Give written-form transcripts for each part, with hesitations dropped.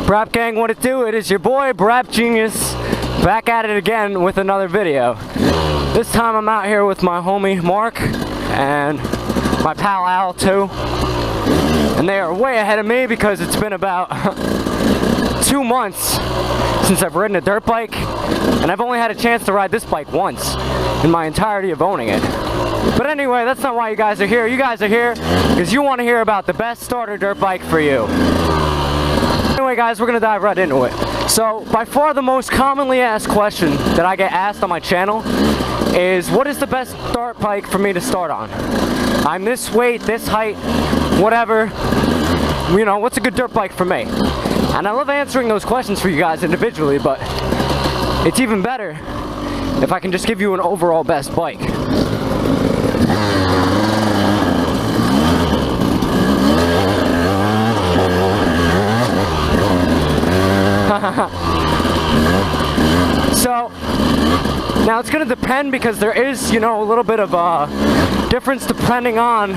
Brap gang, what it do? It is your boy Brap Genius, back at it again with another video. This time I'm out here with my homie Mark and my pal Al too. And they are way ahead of me because it's been about 2 months since I've ridden a dirt bike, and I've only had a chance to ride this bike once in my entirety of owning it. But anyway, that's not why you guys are here. You guys are here because you want to hear about the best starter dirt bike for you. Anyway guys, we're going to dive right into it. So, by far the most commonly asked question that I get asked on my channel is, what is the best dirt bike for me to start on? I'm this weight, this height, whatever. You know, what's a good dirt bike for me? And I love answering those questions for you guys individually, but it's even better if I can just give you an overall best bike. So, now it's going to depend because there is, you know, a little bit of a difference depending on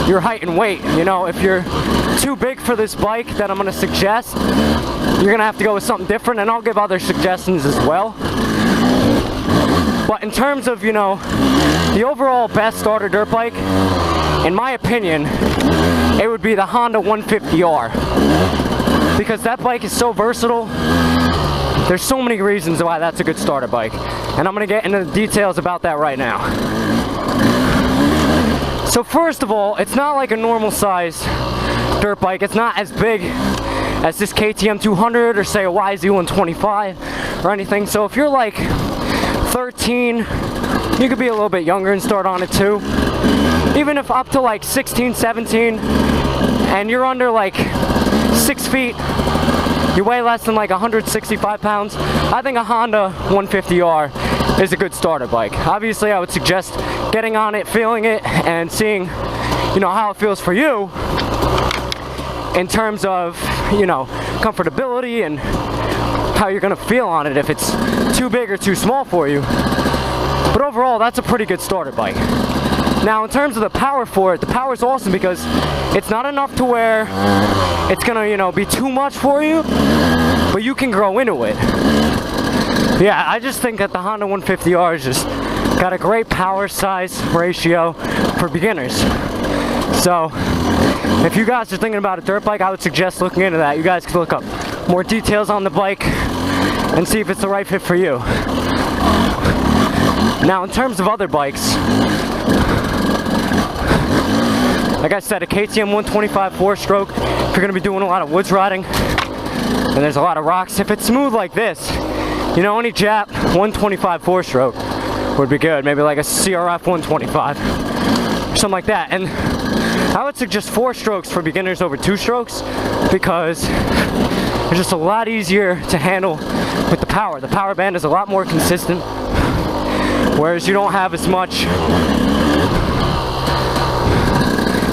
your height and weight. You know, if you're too big for this bike that I'm going to suggest, you're going to have to go with something different, and I'll give other suggestions as well. But in terms of, you know, the overall best starter dirt bike, in my opinion, it would be the Honda 150R. Because that bike is so versatile. There's so many reasons why that's a good starter bike, and I'm going to get into the details about that right now. So first of all, it's not like a normal size dirt bike. It's not as big as this KTM 200 or say a YZ125 or anything. So if you're like 13, you could be a little bit younger and start on it too. Even if up to like 16, 17, and you're under like 6 feet, you weigh less than like 165 pounds, I think a Honda 150R is a good starter bike. Obviously, I would suggest getting on it, feeling it, and seeing, you know, how it feels for you in terms of, you know, comfortability and how you're gonna feel on it if it's too big or too small for you. But overall, that's a pretty good starter bike. Now, in terms of the power for it, the power is awesome because it's not enough to where it's gonna, you know, be too much for you, but you can grow into it. Yeah, I just think that the Honda 150R has just got a great power size ratio for beginners. So, if you guys are thinking about a dirt bike, I would suggest looking into that. You guys can look up more details on the bike and see if it's the right fit for you. Now, in terms of other bikes, like I said, a KTM 125 4-stroke, if you're going to be doing a lot of woods riding, and there's a lot of rocks, if it's smooth like this, you know, any Jap 125 4-stroke would be good. Maybe like a CRF 125, or something like that. And I would suggest 4 strokes for beginners over 2 strokes, because it's just a lot easier to handle with the power. The power band is a lot more consistent, whereas you don't have as much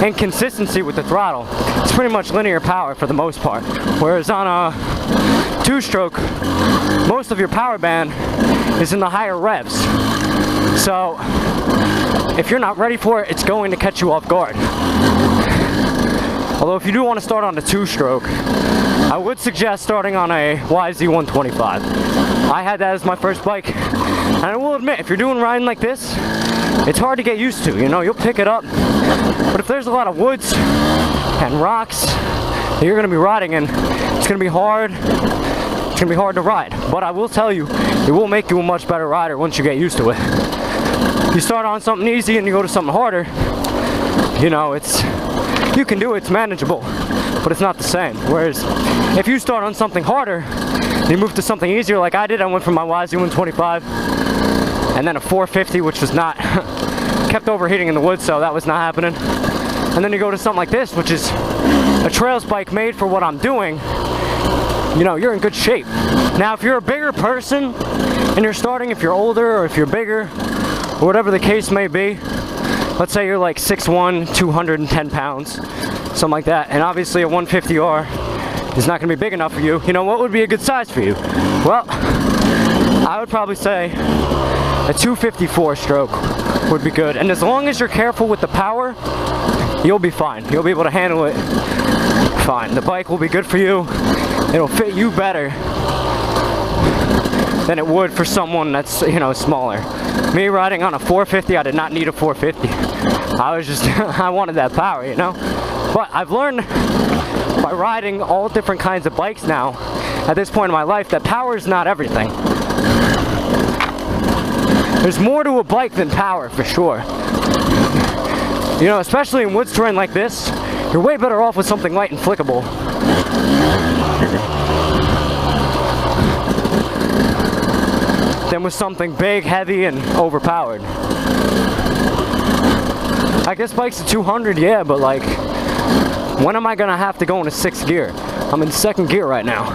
inconsistency with the throttle. It's pretty much linear power for the most part, whereas on a 2-stroke, most of your power band is in the higher revs. So if you're not ready for it, it's going to catch you off guard. Although if you do want to start on a 2-stroke, I would suggest starting on a YZ125. I had that as my first bike, and I will admit, if you're doing riding like this, it's hard to get used to. You know, you'll pick it up, but if there's a lot of woods and rocks that you're going to be riding in, it's going to be hard. It's going to be hard to ride. But I will tell you, it will make you a much better rider once you get used to it. You start on something easy and you go to something harder, you know, you can do it, it's manageable, but it's not the same. Whereas if you start on something harder and you move to something easier like I did, I went from my YZ125 and then a 450, which was not kept overheating in the woods, so that was not happening. And then you go to something like this, which is a trails bike made for what I'm doing. You know, you're in good shape. Now, if you're a bigger person and you're starting, if you're older or if you're bigger, or whatever the case may be, let's say you're like 6'1", 210 pounds, something like that, and obviously a 150R is not going to be big enough for you. You know, what would be a good size for you? Well, I would probably say a 254 stroke would be good, and as long as you're careful with the power, you'll be fine. You'll be able to handle it fine. The bike will be good for you. it'll fit you better than it would for someone that's, you know, smaller. Me riding on a 450, I did not need a 450. I was just, I wanted that power, you know? But I've learned by riding all different kinds of bikes now, at this point in my life, that power is not everything. There's more to a bike than power, for sure. You know, especially in woods terrain like this, you're way better off with something light and flickable. Than with something big, heavy, and overpowered. I guess bike's a 200, yeah, but like, when am I gonna have to go into 6th gear? I'm in 2nd gear right now.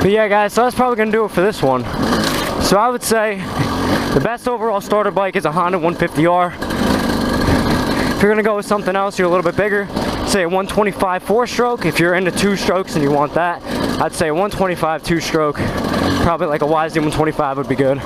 But yeah, guys, so that's probably gonna do it for this one. So I would say the best overall starter bike is a Honda 150R. If you're gonna go with something else, you're a little bit bigger, say a 125 4-stroke. If you're into 2-strokes and you want that, I'd say a 125 2-stroke. Probably like a YZ 125 would be good.